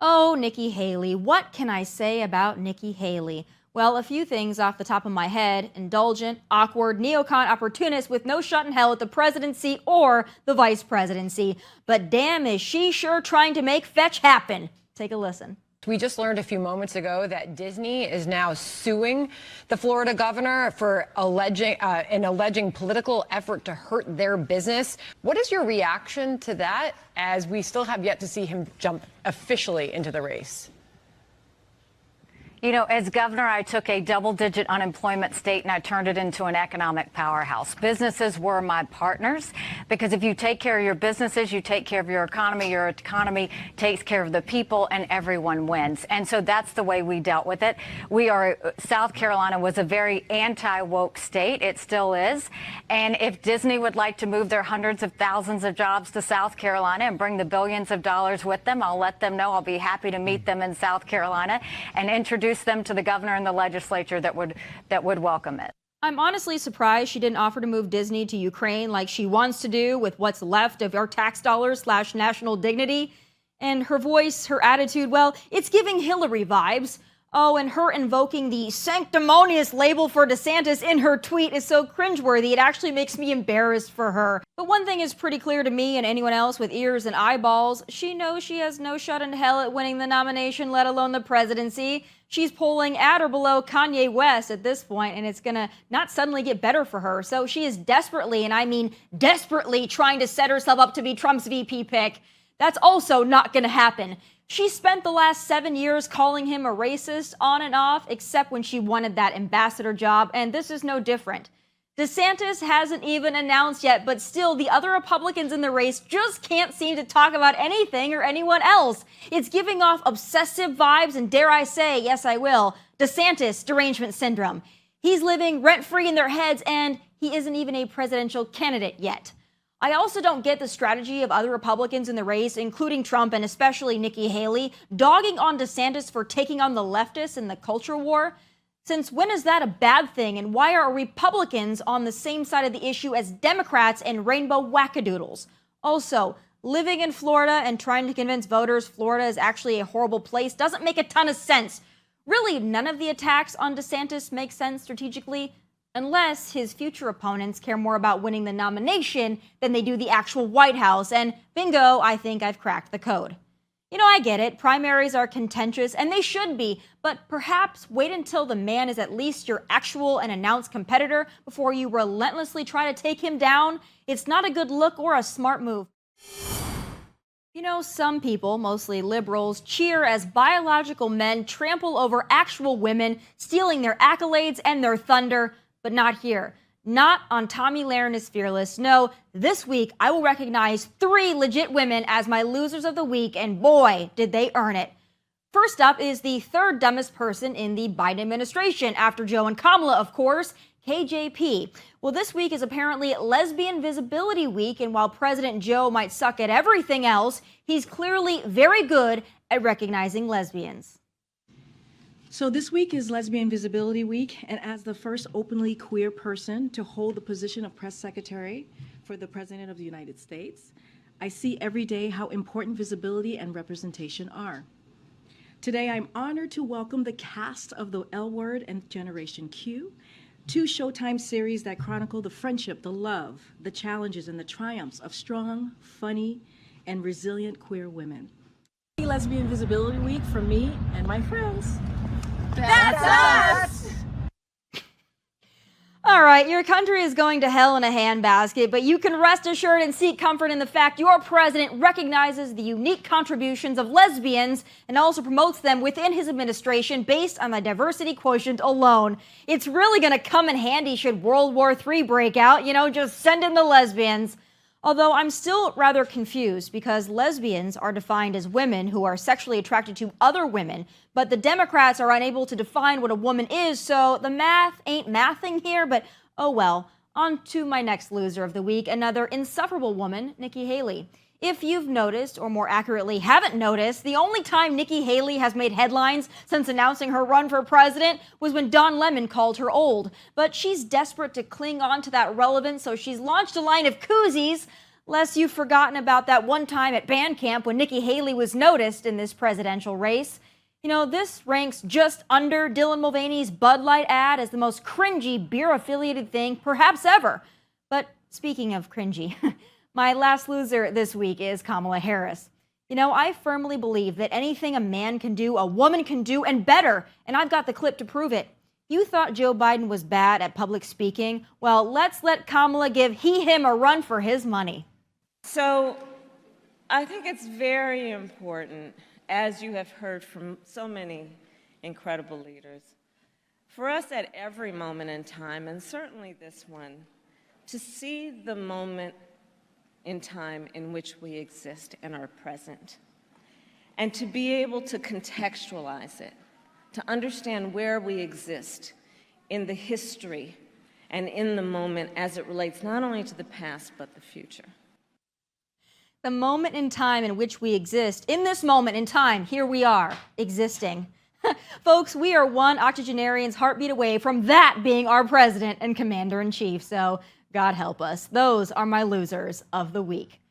Oh, Nikki Haley. What can I say about Nikki Haley? Well, a few things off the top of my head. Indulgent, awkward, neocon opportunist with no shot in hell at the presidency or the vice presidency. But damn, is she sure trying to make fetch happen. Take a listen. We just learned a few moments ago that Disney is now suing the Florida governor for alleging political effort to hurt their business. What is your reaction to that, as we still have yet to see him jump officially into the race? You know, as governor, I took a double-digit unemployment state and I turned it into an economic powerhouse. Businesses were my partners, because if you take care of your businesses, you take care of your economy takes care of the people, and everyone wins. And so that's the way we dealt with it. South Carolina was a very anti-woke state. It still is. And if Disney would like to move their hundreds of thousands of jobs to South Carolina and bring the billions of dollars with them, I'll let them know. I'll be happy to meet them in South Carolina and introduce them to the governor and the legislature that would welcome it. I'm honestly surprised she didn't offer to move Disney to Ukraine like she wants to do with what's left of our tax dollars / national dignity. And her voice, her attitude, well, it's giving Hillary vibes. Oh, and her invoking the sanctimonious label for DeSantis in her tweet is so cringeworthy, it actually makes me embarrassed for her. But one thing is pretty clear to me and anyone else with ears and eyeballs. She knows she has no shot in hell at winning the nomination, let alone the presidency. She's polling at or below Kanye West at this point, and it's gonna not suddenly get better for her. So she is desperately, and I mean desperately, trying to set herself up to be Trump's VP pick. That's also not gonna happen. She spent the last 7 years calling him a racist on and off, except when she wanted that ambassador job, and this is no different. DeSantis hasn't even announced yet, but still the other Republicans in the race just can't seem to talk about anything or anyone else. It's giving off obsessive vibes and, dare I say, yes I will, DeSantis derangement syndrome. He's living rent-free in their heads, and he isn't even a presidential candidate yet. I also don't get the strategy of other Republicans in the race, including Trump and especially Nikki Haley, dogging on DeSantis for taking on the leftists in the culture war. Since when is that a bad thing, and why are Republicans on the same side of the issue as Democrats and rainbow wackadoodles? Also, living in Florida and trying to convince voters Florida is actually a horrible place doesn't make a ton of sense. Really, none of the attacks on DeSantis make sense strategically, unless his future opponents care more about winning the nomination than they do the actual White House. And bingo, I think I've cracked the code. You know, I get it. Primaries are contentious, and they should be. But perhaps wait until the man is at least your actual and announced competitor before you relentlessly try to take him down. It's not a good look or a smart move. You know, some people, mostly liberals, cheer as biological men trample over actual women, stealing their accolades and their thunder. But not here. Not on Tomi Lahren is Fearless. No, this week I will recognize 3 legit women as my losers of the week, and boy, did they earn it. First up is the 3rd dumbest person in the Biden administration, after Joe and Kamala, of course, KJP. Well, this week is apparently Lesbian Visibility Week, and while President Joe might suck at everything else, he's clearly very good at recognizing lesbians. So this week is Lesbian Visibility Week, and as the first openly queer person to hold the position of press secretary for the President of the United States, I see every day how important visibility and representation are. Today, I'm honored to welcome the cast of The L Word and Generation Q, 2 Showtime series that chronicle the friendship, the love, the challenges, and the triumphs of strong, funny, and resilient queer women. Lesbian Visibility Week for me and my friends. That's us! All right, your country is going to hell in a handbasket, but you can rest assured and seek comfort in the fact your president recognizes the unique contributions of lesbians and also promotes them within his administration based on the diversity quotient alone. It's really going to come in handy should World War III break out. You know, just send in the lesbians. Although I'm still rather confused because lesbians are defined as women who are sexually attracted to other women, but the Democrats are unable to define what a woman is, so the math ain't mathing here, but oh well. On to my next loser of the week, another insufferable woman, Nikki Haley. If you've noticed, or more accurately haven't noticed, the only time Nikki Haley has made headlines since announcing her run for president was when Don Lemon called her old. But she's desperate to cling on to that relevance, so she's launched a line of koozies Lest you've forgotten about that one time at band camp when Nikki Haley was noticed in this presidential race. You know, this ranks just under Dylan Mulvaney's Bud Light ad as the most cringy beer-affiliated thing perhaps ever. But speaking of cringy, my last loser this week is Kamala Harris. You know, I firmly believe that anything a man can do, a woman can do, and better. And I've got the clip to prove it. You thought Joe Biden was bad at public speaking? Well, let's let Kamala give him a run for his money. So I think it's very important, as you have heard from so many incredible leaders, for us at every moment in time, and certainly this one, to see the moment in time in which we exist and are present, and to be able to contextualize it, to understand where we exist in the history and in the moment as it relates not only to the past but the future. The moment in time in which we exist, in this moment in time, here we are, existing. Folks, we are one octogenarian's heartbeat away from that being our president and commander-in-chief, so God help us. Those are my losers of the week.